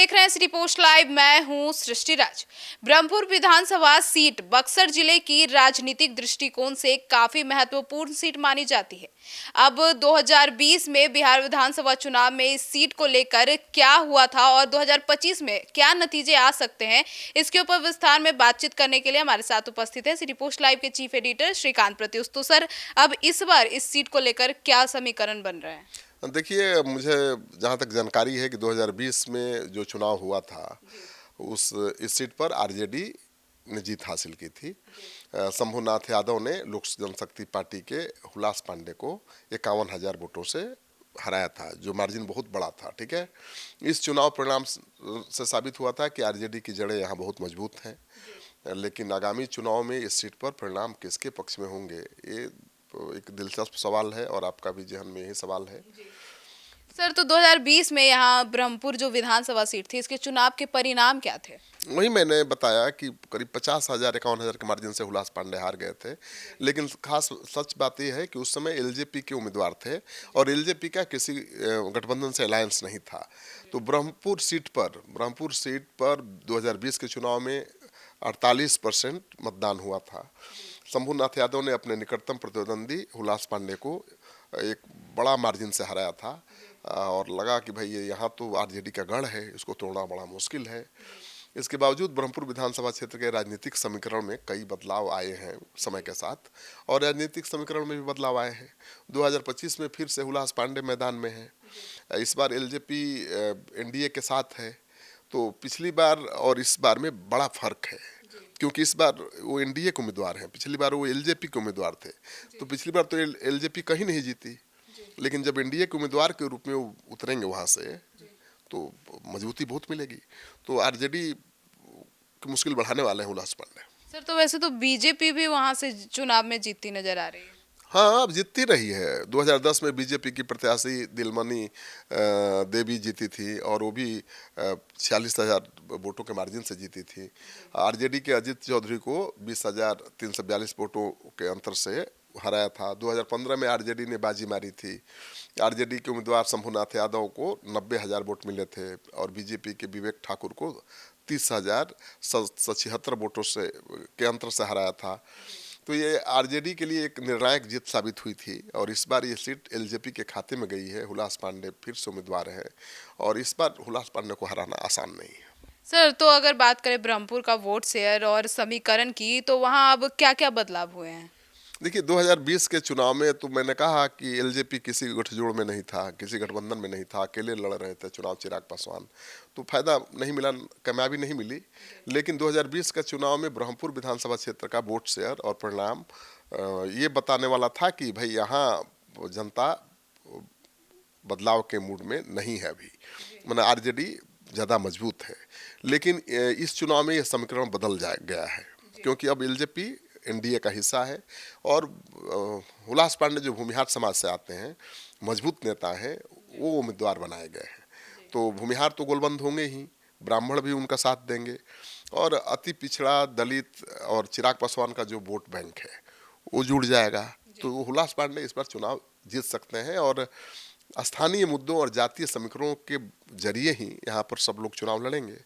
देख रहे हैं सिटी पोस्ट लाइव। मैं हूं सृष्टि राज। ब्रह्मपुर विधानसभा सीट बक्सर जिले की राजनीतिक दृष्टिकोण से काफी महत्वपूर्ण सीट मानी जाती है। अब 2020 में बिहार विधानसभा चुनाव में इस सीट को लेकर क्या हुआ था और 2025 में क्या नतीजे आ सकते हैं, इसके ऊपर विस्तार में बातचीत करने के लिए हमारे साथ उपस्थित है सिटी पोस्ट लाइव के चीफ एडिटर श्रीकांत प्रत्युष। तो सर, अब इस बार इस सीट को लेकर क्या समीकरण बन रहे हैं? देखिए, मुझे जहाँ तक जानकारी है कि 2020 में जो चुनाव हुआ था उस इस सीट पर आरजेडी ने जीत हासिल की थी। शंभुनाथ यादव ने लोक जनशक्ति पार्टी के हुलास पांडे को 51,000 वोटों से हराया था, जो मार्जिन बहुत बड़ा था। ठीक है, इस चुनाव परिणाम से साबित हुआ था कि आरजेडी की जड़ें यहाँ बहुत मजबूत हैं। लेकिन आगामी चुनाव में इस सीट पर परिणाम किसके पक्ष में होंगे, ये एक दिलचस्प सवाल है और आपका भी जहन में यही सवाल है। सर, तो 2020 में यहाँ ब्रह्मपुर जो विधानसभा सीट थी, इसके चुनाव के परिणाम क्या थे? वही मैंने बताया कि करीब 50,000 51,000 के मार्जिन से हुलास पांडे हार गए थे। लेकिन खास सच बात यह है कि उस समय एलजेपी के उम्मीदवार थे और एलजेपी का किसी गठबंधन से अलायंस नहीं था। तो ब्रह्मपुर सीट पर 2020 के चुनाव में 48% मतदान हुआ था। शंभुनाथ यादव ने अपने निकटतम प्रतिद्वंदी हुलास पांडे को एक बड़ा मार्जिन से हराया था और लगा कि भाई ये यहाँ तो आरजेडी का गढ़ है, इसको तोड़ना बड़ा मुश्किल है। इसके बावजूद ब्रह्मपुर विधानसभा क्षेत्र के राजनीतिक समीकरण में कई बदलाव आए हैं समय के साथ, और राजनीतिक समीकरण में भी बदलाव आए हैं। 2025 में फिर से हुलास पांडे मैदान में है। इस बार एलजेपी एनडीए के साथ है। तो पिछली बार और इस बार में बड़ा फर्क है, क्योंकि इस बार वो एनडीए के उम्मीदवार हैं, पिछली बार वो एलजेपी के उम्मीदवार थे। तो पिछली बार तो एलजेपी कहीं नहीं जीती, लेकिन जब एनडीए के उम्मीदवार के रूप में वो उतरेंगे वहाँ से तो मजबूती बहुत मिलेगी। तो आरजेडी की मुश्किल बढ़ाने वाले हैं हुलास पांडे। सर, तो वैसे तो बीजेपी भी वहां से चुनाव में जीतती नजर आ रही है। हाँ, अब जीतती रही है। 2010 में बीजेपी की प्रत्याशी दिलमणि देवी जीती थी और वो भी 46,000 वोटों के मार्जिन से जीती थी। आरजेडी के अजित चौधरी को 20,342 वोटों के अंतर से हराया था। 2015 में आरजेडी ने बाजी मारी थी। आरजेडी के उम्मीदवार शंभुनाथ यादव को 90,000 वोट मिले थे और बीजेपी के विवेक ठाकुर को 30,076 वोटों से के अंतर से हराया था। तो ये आरजेडी के लिए एक निर्णायक जीत साबित हुई थी और इस बार ये सीट एलजेपी के खाते में गई है। हुलास पांडे फिर से उम्मीदवार हैं और इस बार हुलास पांडे को हराना आसान नहीं है। सर, तो अगर बात करें ब्रह्मपुर का वोट शेयर और समीकरण की, तो वहाँ अब क्या क्या बदलाव हुए हैं? देखिए, 2020 के चुनाव में तो मैंने कहा कि एलजेपी किसी गठजोड़ में नहीं था, किसी गठबंधन में नहीं था, अकेले लड़ रहे थे चुनाव चिराग पासवान। तो फायदा नहीं मिला, कामयाबी नहीं मिली। लेकिन 2020 का चुनाव में ब्रह्मपुर विधानसभा क्षेत्र का वोट शेयर और परिणाम ये बताने वाला था कि भाई यहाँ जनता बदलाव के मूड में नहीं है अभी, मतलब आरजेडी ज़्यादा मजबूत है। लेकिन इस चुनाव में यह समीकरण बदल गया है, क्योंकि अब एलजेपी एनडीए का हिस्सा है और हुलास पांडे जो भूमिहार समाज से आते हैं, मजबूत नेता हैं, वो उम्मीदवार बनाए गए हैं। तो भूमिहार तो गोलबंद होंगे ही, ब्राह्मण भी उनका साथ देंगे और अति पिछड़ा, दलित और चिराग पासवान का जो वोट बैंक है वो जुड़ जाएगा। तो हुलास पांडे इस बार चुनाव जीत सकते हैं और स्थानीय मुद्दों और जातीय समीकरणों के जरिए ही यहाँ पर सब लोग चुनाव लड़ेंगे।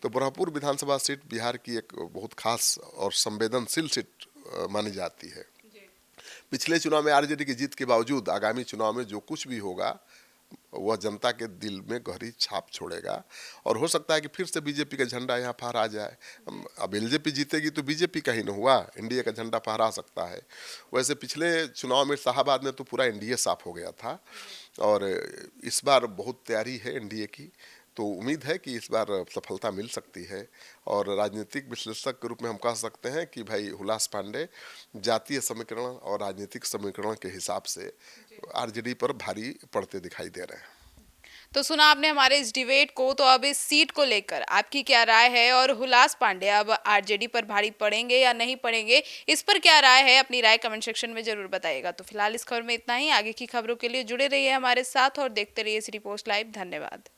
तो ब्रह्मपुर विधानसभा सीट बिहार की एक बहुत खास और संवेदनशील सीट मानी जाती है। पिछले चुनाव में आरजेडी की जीत के बावजूद आगामी चुनाव में जो कुछ भी होगा वह जनता के दिल में गहरी छाप छोड़ेगा और हो सकता है कि फिर से बीजेपी का झंडा यहाँ फहरा जाए। अब एलजेपी जीतेगी तो बीजेपी का ही न हुआ, एनडीए का झंडा फहरा सकता है। वैसे पिछले चुनाव में शाहाबाद में तो पूरा एनडीए साफ हो गया था और इस बार बहुत तैयारी है एनडीए की। तो उम्मीद है कि इस बार सफलता मिल सकती है और राजनीतिक विश्लेषक के रूप में हम कह सकते हैं कि भाई हुलास पांडे जातीय समीकरण और राजनीतिक समीकरण के हिसाब से आरजेडी पर भारी पड़ते दिखाई दे रहे हैं। तो सुना आपने हमारे इस डिबेट को। तो अब इस सीट को लेकर आपकी क्या राय है और हुलास पांडे अब आरजेडी पर भारी पड़ेंगे या नहीं पड़ेंगे, इस पर क्या राय है? अपनी राय कमेंट सेक्शन में जरूर बताइएगा। तो फिलहाल इस खबर में इतना ही। आगे की खबरों के लिए जुड़े रहिए हमारे साथ और देखते रहिए सिटी पोस्ट लाइव। धन्यवाद।